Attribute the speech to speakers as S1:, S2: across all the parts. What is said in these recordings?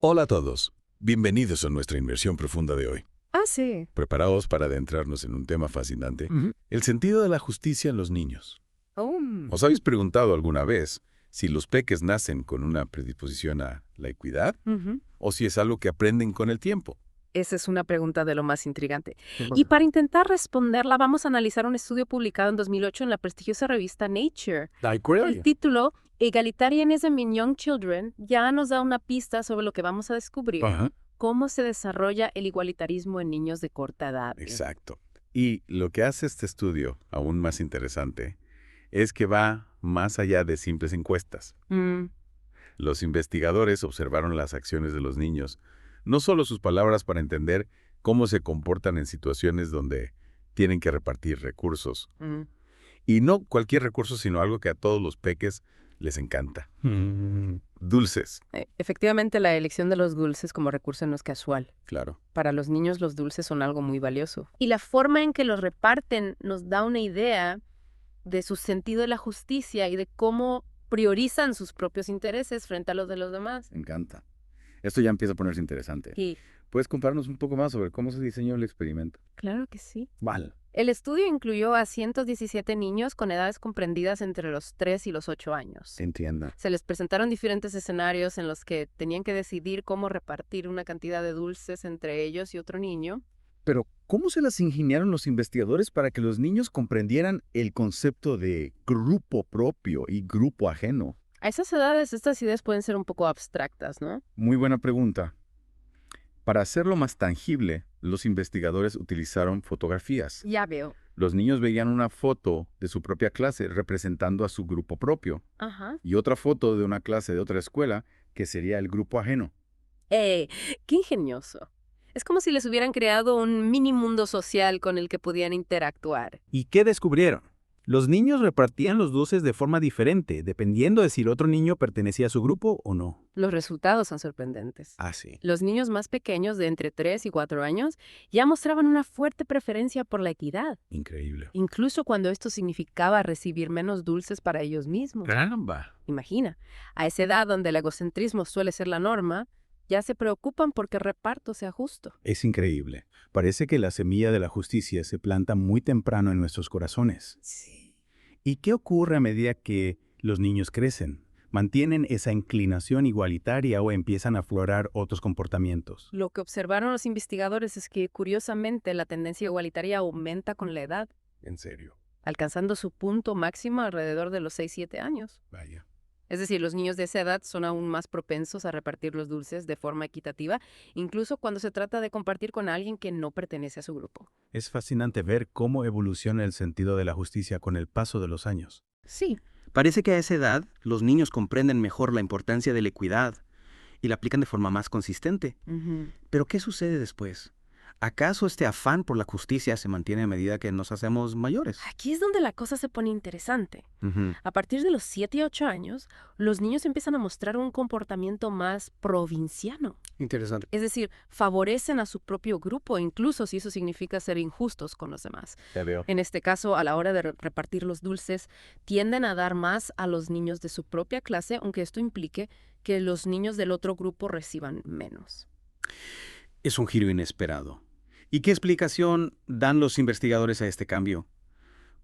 S1: Hola a todos. Bienvenidos a nuestra inmersión profunda de hoy.
S2: Ah, sí.
S1: ¿Preparados para adentrarnos en un tema fascinante?
S2: Ujú.
S1: El sentido de la justicia en los niños.
S2: Oh,
S1: ¿Os habéis preguntado alguna vez si los peques nacen con una predisposición a la equidad
S2: ujú.
S1: o si es algo que aprenden con el tiempo?
S2: Esa es una pregunta de lo más intrigante. Y para intentar responderla, vamos a analizar un estudio publicado en 2008 en la prestigiosa revista Nature. El título, Egalitarianism in Young Children, ya nos da una pista sobre lo que vamos a descubrir,
S1: Ajá.
S2: cómo se desarrolla el igualitarismo en niños de corta edad.
S1: Exacto. Y lo que hace este estudio aún más interesante es que va más allá de simples encuestas.
S2: Mm,
S1: Los investigadores observaron las acciones de los niños, no solo sus palabras para entender cómo se comportan en situaciones donde tienen que repartir recursos.
S2: mm.
S1: Y no cualquier recurso, sino algo que a todos los peques les encanta. Dulces,
S2: Efectivamente, la elección de los dulces como recurso no es casual.
S1: claro.
S2: Para los niños los dulces son algo muy valioso. Y la forma en que los reparten nos da una idea de su sentido de la justicia y de cómo priorizan sus propios intereses frente a los de los demás.
S3: Me encanta. Esto ya empieza a ponerse interesante.
S2: Y
S3: ¿Puedes contarnos un poco más sobre cómo se diseñó el experimento?
S2: claro que sí.
S3: Vale.
S2: El estudio incluyó a 117 niños con edades comprendidas entre los 3 y los 8 años.
S3: Entiendo.
S2: Se les presentaron diferentes escenarios en los que tenían que decidir cómo repartir una cantidad de dulces entre ellos y otro niño.
S3: Pero, ¿cómo se las ingeniaron los investigadores para que los niños comprendieran el concepto de grupo propio y grupo ajeno?
S2: A esas edades estas ideas pueden ser un poco abstractas, ¿no?
S3: Muy buena pregunta. Para hacerlo más tangible, los investigadores utilizaron fotografías.
S2: Ya veo.
S3: Los niños veían una foto de su propia clase representando a su grupo propio
S2: Ajá.
S3: y otra foto de una clase de otra escuela que sería el grupo ajeno.
S2: ¡Qué ingenioso! Es como si les hubieran creado un mini mundo social con el que podían interactuar.
S4: ¿Y qué descubrieron? Los niños repartían los dulces de forma diferente, dependiendo de si el otro niño pertenecía a su grupo o no.
S2: Los resultados son sorprendentes.
S4: Ah, sí.
S2: Los niños más pequeños, de entre 3 y 4 años, ya mostraban una fuerte preferencia por la equidad,
S1: Increíble.
S2: incluso cuando esto significaba recibir menos dulces para ellos mismos.
S4: Caramba.
S2: Imagina, a esa edad donde el egocentrismo suele ser la norma, ya se preocupan porque el reparto sea justo.
S4: Es increíble. Parece que la semilla de la justicia se planta muy temprano en nuestros corazones.
S2: Sí.
S4: ¿Y qué ocurre a medida que los niños crecen? ¿Mantienen esa inclinación igualitaria o empiezan a aflorar otros comportamientos?
S2: Lo que observaron los investigadores es que, curiosamente, la tendencia igualitaria aumenta con la edad,
S1: En serio.
S2: alcanzando su punto máximo alrededor de los 6-7 años.
S1: Vaya.
S2: Es decir, los niños de esa edad son aún más propensos a repartir los dulces de forma equitativa, incluso cuando se trata de compartir con alguien que no pertenece a su grupo.
S4: Es fascinante ver cómo evoluciona el sentido de la justicia con el paso de los años.
S2: Sí.
S5: Parece que a esa edad los niños comprenden mejor la importancia de la equidad y la aplican de forma más consistente. Pero ¿qué sucede después? ¿Acaso este afán por la justicia se mantiene a medida que nos hacemos mayores?
S2: Aquí es donde la cosa se pone interesante.
S5: Ujú.
S2: A partir de los 7 y 8 años, los niños empiezan a mostrar un comportamiento más provinciano.
S5: Interesante.
S2: Es decir, favorecen a su propio grupo, incluso si eso significa ser injustos con los demás.
S1: Ya veo.
S2: En este caso, a la hora de repartir los dulces, tienden a dar más a los niños de su propia clase, aunque esto implique que los niños del otro grupo reciban menos.
S5: Es un giro inesperado. ¿Y qué explicación dan los investigadores a este cambio?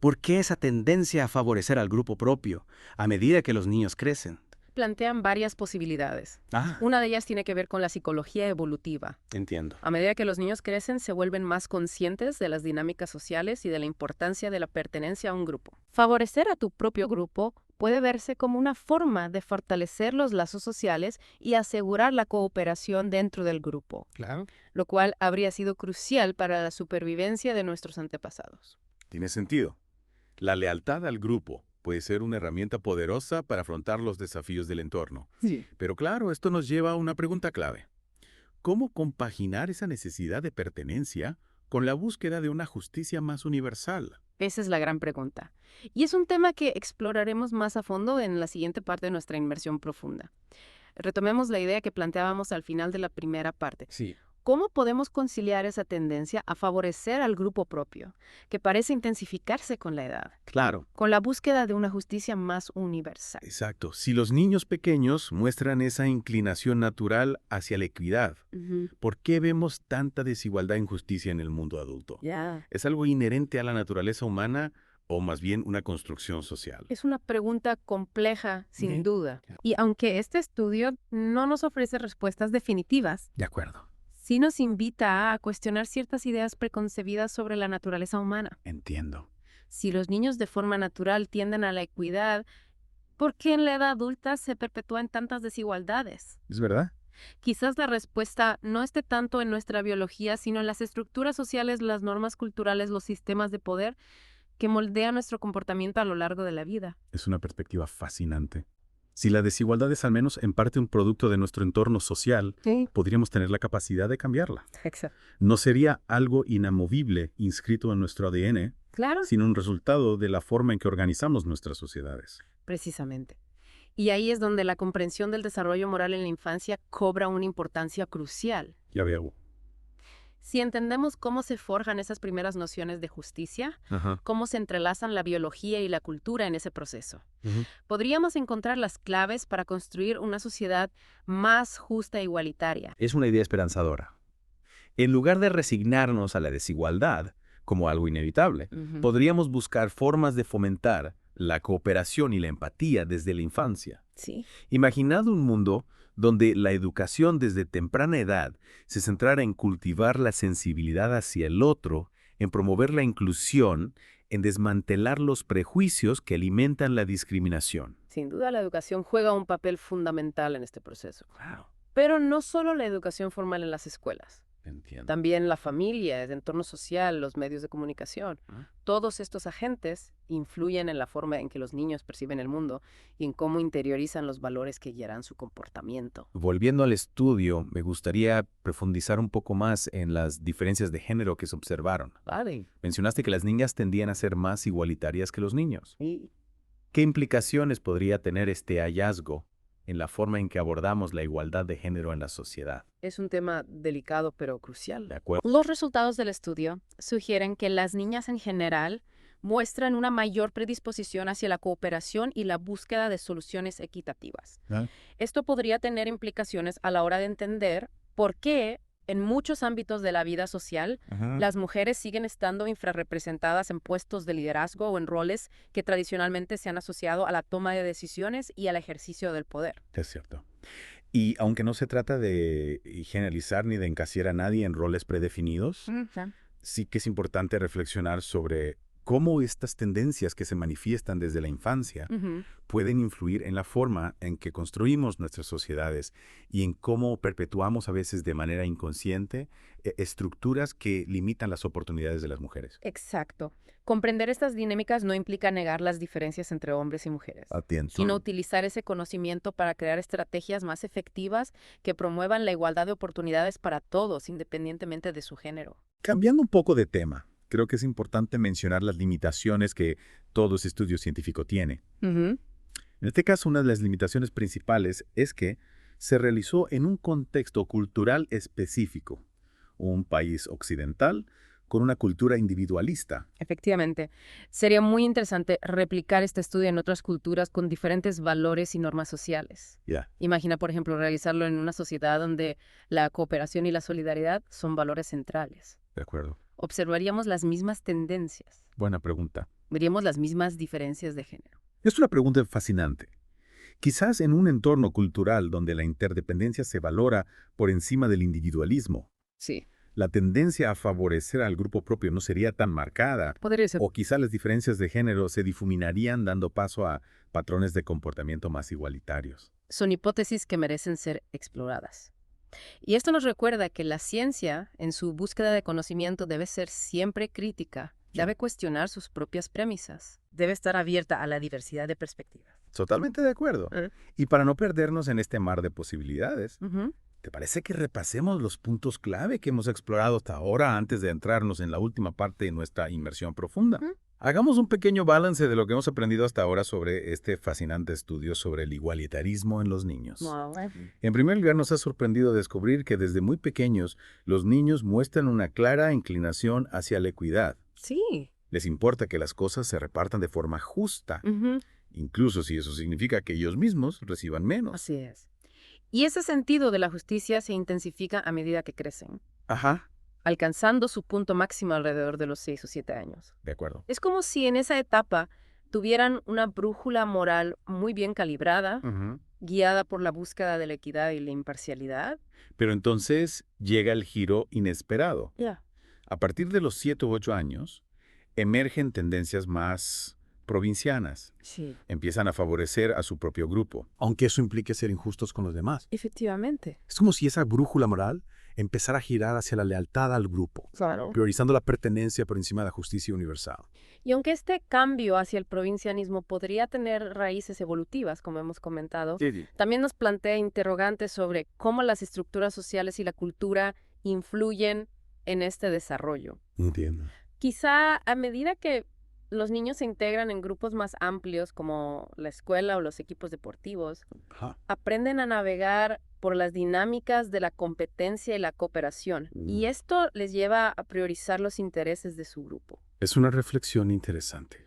S5: ¿Por qué esa tendencia a favorecer al grupo propio a medida que los niños crecen?
S2: Plantean varias posibilidades.
S5: Ah,
S2: Una de ellas tiene que ver con la psicología evolutiva.
S5: entiendo.
S2: A medida que los niños crecen, se vuelven más conscientes de las dinámicas sociales y de la importancia de la pertenencia a un grupo. Favorecer a tu propio grupo puede verse como una forma de fortalecer los lazos sociales y asegurar la cooperación dentro del grupo,
S5: Claro.
S2: lo cual habría sido crucial para la supervivencia de nuestros antepasados.
S1: Tiene sentido. La lealtad al grupo puede ser una herramienta poderosa para afrontar los desafíos del entorno.
S4: Sí.
S1: Pero claro, esto nos lleva a una pregunta clave. ¿Cómo compaginar esa necesidad de pertenencia con la búsqueda de una justicia más universal?
S2: Esa es la gran pregunta. Y es un tema que exploraremos más a fondo en la siguiente parte de nuestra inmersión profunda. Retomemos la idea que planteábamos al final de la primera parte.
S5: Sí.
S2: ¿Cómo podemos conciliar esa tendencia a favorecer al grupo propio, que parece intensificarse con la edad,
S3: Claro.
S2: con la búsqueda de una justicia más universal?
S1: Exacto. Si los niños pequeños muestran esa inclinación natural hacia la equidad, ¿por qué vemos tanta desigualdad e injusticia en el mundo adulto?
S2: Ya.
S1: ¿Es algo inherente a la naturaleza humana o más bien una construcción social?
S2: Es una pregunta compleja, sin
S1: Ujú.
S2: duda. Y aunque este estudio no nos ofrece respuestas definitivas,
S4: De acuerdo.
S2: sí nos invita a cuestionar ciertas ideas preconcebidas sobre la naturaleza humana.
S4: Entiendo.
S2: Si los niños de forma natural tienden a la equidad, ¿por qué en la edad adulta se perpetúan tantas desigualdades?
S3: ¿Es verdad?
S2: Quizás la respuesta no esté tanto en nuestra biología, sino en las estructuras sociales, las normas culturales, los sistemas de poder que moldean nuestro comportamiento a lo largo de la vida.
S4: Es una perspectiva fascinante. Si la desigualdad es al menos en parte un producto de nuestro entorno social,
S2: Sí,
S4: podríamos tener la capacidad de cambiarla.
S2: exacto.
S4: No sería algo inamovible inscrito en nuestro ADN,
S2: Claro.
S4: sino un resultado de la forma en que organizamos nuestras sociedades.
S2: Precisamente. Y ahí es donde la comprensión del desarrollo moral en la infancia cobra una importancia crucial.
S4: Ya veo.
S2: Si entendemos cómo se forjan esas primeras nociones de justicia,
S1: Ajá.
S2: cómo se entrelazan la biología y la cultura en ese proceso,
S1: Ujú.
S2: podríamos encontrar las claves para construir una sociedad más justa e igualitaria.
S6: Es una idea esperanzadora. En lugar de resignarnos a la desigualdad como algo inevitable, podríamos buscar formas de fomentar la cooperación y la empatía desde la infancia.
S2: Sí.
S6: Imaginad un mundo donde la educación desde temprana edad se centrara en cultivar la sensibilidad hacia el otro, en promover la inclusión, en desmantelar los prejuicios que alimentan la discriminación.
S2: Sin duda la educación juega un papel fundamental en este proceso. Pero no solo la educación formal en las escuelas.
S1: Entiendo.
S2: También la familia, el entorno social, los medios de comunicación. Todos estos agentes influyen en la forma en que los niños perciben el mundo y en cómo interiorizan los valores que guiarán su comportamiento.
S6: Volviendo al estudio, me gustaría profundizar un poco más en las diferencias de género que se observaron.
S2: Vale.
S6: Mencionaste que las niñas tendían a ser más igualitarias que los niños.
S2: Y
S6: ¿Qué implicaciones podría tener este hallazgo en la forma en que abordamos la igualdad de género en la sociedad?
S2: es un tema delicado pero crucial.
S6: ¿De acuerdo?
S2: Los resultados del estudio sugieren que las niñas en general muestran una mayor predisposición hacia la cooperación y la búsqueda de soluciones equitativas.
S3: Ah.
S2: Esto podría tener implicaciones a la hora de entender por qué en muchos ámbitos de la vida social las mujeres siguen estando infrarrepresentadas en puestos de liderazgo o en roles que tradicionalmente se han asociado a la toma de decisiones y al ejercicio del poder.
S4: Es cierto. Y aunque no se trata de generalizar ni de encasillar a nadie en roles predefinidos, sí que es importante reflexionar sobre cómo estas tendencias que se manifiestan desde la infancia pueden influir en la forma en que construimos nuestras sociedades y en cómo perpetuamos a veces de manera inconsciente estructuras que limitan las oportunidades de las mujeres.
S2: Exacto. Comprender estas dinámicas no implica negar las diferencias entre hombres y mujeres,
S3: Atiendo.
S2: sino utilizar ese conocimiento para crear estrategias más efectivas que promuevan la igualdad de oportunidades para todos, independientemente de su género.
S3: Cambiando un poco de tema, creo que es importante mencionar las limitaciones que todo ese estudio científico tiene. En este caso, una de las limitaciones principales es que se realizó en un contexto cultural específico, un país occidental con una cultura individualista.
S2: Efectivamente. Sería muy interesante replicar este estudio en otras culturas con diferentes valores y normas sociales.
S3: Ya.
S2: Imagina, por ejemplo, realizarlo en una sociedad donde la cooperación y la solidaridad son valores centrales.
S3: De acuerdo.
S2: Observaríamos las mismas tendencias,
S3: Buena pregunta.
S2: veríamos las mismas diferencias de género.
S3: Es una pregunta fascinante. Quizás en un entorno cultural donde la interdependencia se valora por encima del individualismo,
S2: Sí,
S3: la tendencia a favorecer al grupo propio no sería tan marcada,
S2: podría ser.
S3: o quizá las diferencias de género se difuminarían dando paso a patrones de comportamiento más igualitarios.
S2: Son hipótesis que merecen ser exploradas. Y esto nos recuerda que la ciencia, en su búsqueda de conocimiento, debe ser siempre crítica, debe cuestionar sus propias premisas, debe estar abierta a la diversidad de perspectivas.
S3: Totalmente de acuerdo. Y para no perdernos en este mar de posibilidades, ¿te parece que repasemos los puntos clave que hemos explorado hasta ahora antes de entrarnos en la última parte de nuestra inmersión profunda? Hagamos un pequeño balance de lo que hemos aprendido hasta ahora sobre este fascinante estudio sobre el igualitarismo en los niños. En primer lugar, nos ha sorprendido descubrir que desde muy pequeños los niños muestran una clara inclinación hacia la equidad.
S2: Sí.
S3: Les importa que las cosas se repartan de forma justa, incluso si eso significa que ellos mismos reciban menos.
S2: Así es. Y ese sentido de la justicia se intensifica a medida que crecen,
S3: Ajá.
S2: alcanzando su punto máximo alrededor de los 6 o 7 años.
S3: De acuerdo.
S2: Es como si en esa etapa tuvieran una brújula moral muy bien calibrada, guiada por la búsqueda de la equidad y la imparcialidad.
S3: Pero entonces llega el giro inesperado. A partir de los 7 u 8 años, emergen tendencias más provincianas.
S2: Sí.
S3: Empiezan a favorecer a su propio grupo.
S7: Aunque eso implique ser injustos con los demás.
S2: Efectivamente.
S7: Es como si esa brújula moral empezara a girar hacia la lealtad al grupo,
S2: Claro.
S7: priorizando la pertenencia por encima de la justicia universal.
S2: Y aunque este cambio hacia el provincianismo podría tener raíces evolutivas, como hemos comentado, también nos plantea interrogantes sobre cómo las estructuras sociales y la cultura influyen en este desarrollo.
S7: Entiendo.
S2: Quizá a medida que los niños se integran en grupos más amplios, como la escuela o los equipos deportivos, aprenden a navegar por las dinámicas de la competencia y la cooperación. Y esto les lleva a priorizar los intereses de su grupo.
S7: Es una reflexión interesante.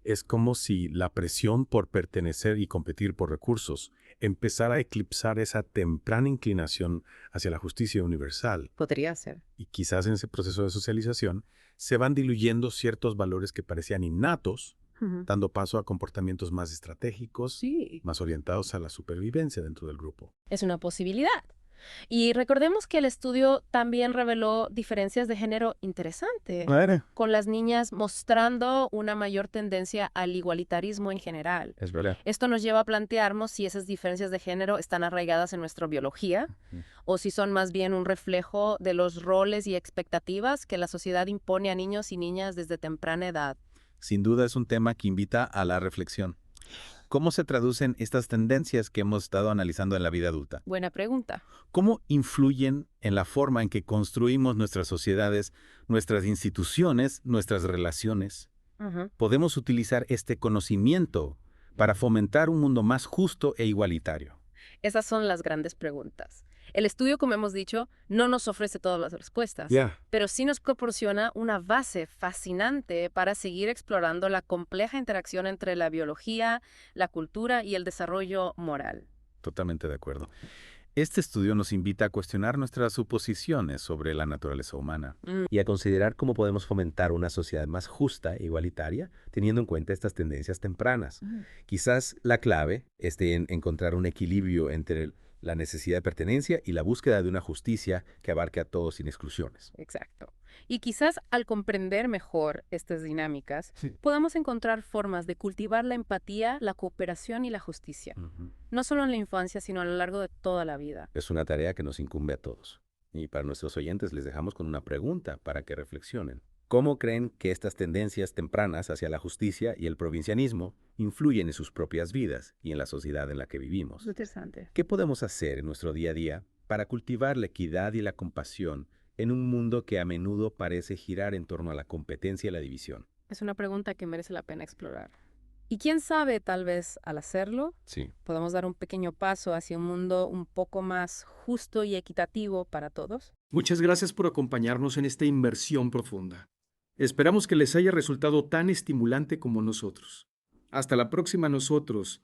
S7: Es como si la presión por pertenecer y competir por recursos empezara a eclipsar esa temprana inclinación hacia la justicia universal.
S2: Podría ser.
S7: Y quizás en ese proceso de socialización se van diluyendo ciertos valores que parecían innatos, dando paso a comportamientos más estratégicos, más orientados a la supervivencia dentro del grupo.
S2: Es una posibilidad. Y recordemos que el estudio también reveló diferencias de género interesantes, con las niñas mostrando una mayor tendencia al igualitarismo en general.
S3: Es verdad.
S2: Esto nos lleva a plantearnos si esas diferencias de género están arraigadas en nuestra biología o si son más bien un reflejo de los roles y expectativas que la sociedad impone a niños y niñas desde temprana edad.
S3: Sin duda es un tema que invita a la reflexión. ¿Cómo se traducen estas tendencias que hemos estado analizando en la vida adulta?
S2: Buena pregunta.
S3: ¿Cómo influyen en la forma en que construimos nuestras sociedades, nuestras instituciones, nuestras relaciones? ¿Podemos utilizar este conocimiento para fomentar un mundo más justo e igualitario?
S2: Esas son las grandes preguntas. El estudio, como hemos dicho, no nos ofrece todas las respuestas, pero sí nos proporciona una base fascinante para seguir explorando la compleja interacción entre la biología, la cultura y el desarrollo moral.
S3: Totalmente de acuerdo. Este estudio nos invita a cuestionar nuestras suposiciones sobre la naturaleza humana.
S6: Y a considerar cómo podemos fomentar una sociedad más justa e igualitaria, teniendo en cuenta estas tendencias tempranas. Quizás la clave esté en encontrar un equilibrio entre la necesidad de pertenencia y la búsqueda de una justicia que abarque a todos sin exclusiones.
S2: Exacto. Y quizás al comprender mejor estas dinámicas, podamos encontrar formas de cultivar la empatía, la cooperación y la justicia. No solo en la infancia, sino a lo largo de toda la vida.
S6: Es una tarea que nos incumbe a todos. Y para nuestros oyentes les dejamos con una pregunta para que reflexionen. ¿Cómo creen que estas tendencias tempranas hacia la justicia y el provincianismo influyen en sus propias vidas y en la sociedad en la que vivimos?
S2: Interesante.
S6: ¿Qué podemos hacer en nuestro día a día para cultivar la equidad y la compasión en un mundo que a menudo parece girar en torno a la competencia y la división?
S2: Es una pregunta que merece la pena explorar. Y quién sabe, tal vez al hacerlo, podemos dar un pequeño paso hacia un mundo un poco más justo y equitativo para todos.
S8: Muchas gracias por acompañarnos en esta inmersión profunda. Esperamos que les haya resultado tan estimulante como nosotros. Hasta la próxima nosotros,